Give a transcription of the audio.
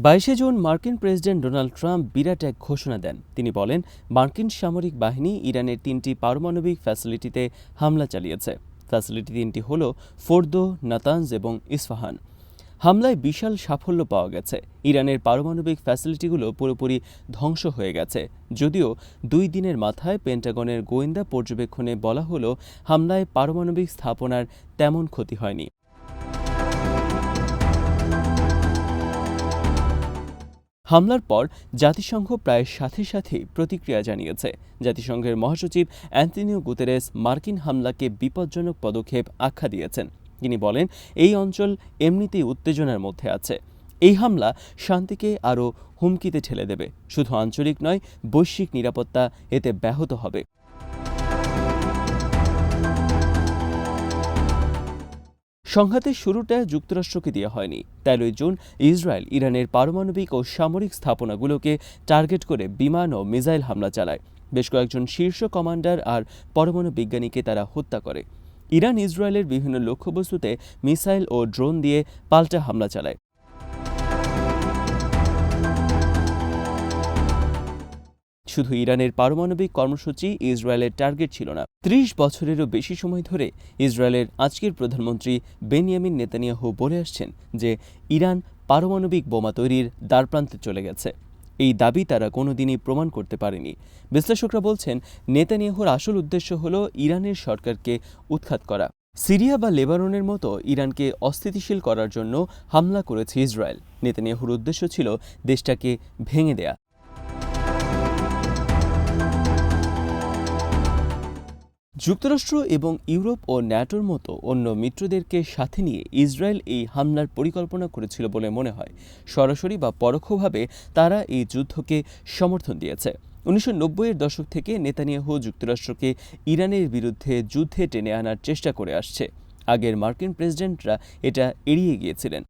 22 June মার্কিন president Donald Trump বিরাট এক ঘোষণা দেন। তিনি বলেন, মার্কিন সামরিক বাহিনী ইরানের 3টি পারমাণবিক ফ্যাসিলিটিতে হামলা চালিয়েছে। ফ্যাসিলিটি 3টি হল ফোর্দো, নাতানজ এবং ইস্পাহান। হামলায় বিশাল সাফল্য পাওয়া গেছে। ইরানের পারমাণবিক ফ্যাসিলিটিগুলো পুরোপুরি ধ্বংস হয়ে গেছে। যদিও 2 দিনের মাথায় পেন্টাগনের গোয়েন্দা পর্যবেক্ষণে বলা হলো, হামলায় পারমাণবিক স্থাপনার তেমন ক্ষতি হয়নি। হামলার পর জাতিসংঘ প্রায় সাথে সাথেই প্রতিক্রিয়া জানিয়েছে। জাতিসংঘের মহাসচিব অ্যান্টনিও গুতেরেস মার্কিন হামলাকে বিপজ্জনক পদক্ষেপ আখ্যা দিয়েছেন। তিনি বলেন, এই অঞ্চল এমনিতেই উত্তেজনার মধ্যে আছে। এই হামলা শান্তিকে আরও হুমকিতে ঠেলে দেবে। শুধু আঞ্চলিক নয়, বৈশ্বিক নিরাপত্তা এতে ব্যাহত হবে। সংঘাতের শুরুটা যুক্তরাষ্ট্রকে দেওয়া হয়নি। 13 জুন ইসরায়েল ইরানের পারমাণবিক ও সামরিক স্থাপনাগুলোকে টার্গেট করে বিমান ও মিসাইল হামলা চালায়। বেশ কয়েকজন শীর্ষ কমান্ডার আর পরমাণু বিজ্ঞানীকে তারা হত্যা করে। ইরান ইসরায়েলের বিভিন্ন লক্ষ্যবস্তুতে মিসাইল ও ড্রোন দিয়ে পাল্টা হামলা চালায়। শুধু ইরানের পারমাণবিক কর্মসূচি ইসরায়েলের টার্গেট ছিল না। 30 বছরেরও বেশি সময় ধরে ইসরায়েলের আজকের প্রধানমন্ত্রী বেনিয়ামিন নেতানিয়াহু বলে আসছেন যে ইরান পারমাণবিক বোমা তৈরির দ্বারপ্রান্তে চলে গেছে। এই দাবি তারা কোনোদিনই প্রমাণ করতে পারেনি। বিশ্লেষকরা বলছেন, নেতানিয়াহুর আসল উদ্দেশ্য হল ইরানের সরকারকে উৎখাত করা। সিরিয়া বা লেবাননের মতো ইরানকে অস্থিতিশীল করার জন্য হামলা করেছে ইসরায়েল। নেতানিয়াহুর উদ্দেশ্য ছিল দেশটাকে ভেঙে দেয়া। যুক্তরাষ্ট্র এবং ইউরোপ ও ন্যাটোর মতো অন্য মিত্রদেরকে সাথে নিয়ে ইসরায়েল এই হামলার পরিকল্পনা করেছিল বলে মনে হয়। সরাসরি বা পরোক্ষভাবে তারা এই যুদ্ধকে সমর্থন দিয়েছে। 1990-এর দশক থেকে নেতানিয়াহু যুক্তরাষ্ট্রকে ইরানের বিরুদ্ধে যুদ্ধে টেনে আনার চেষ্টা করে আসছে। আগের মার্কিন প্রেসিডেন্টরা এটা এড়িয়ে গিয়েছিলেন।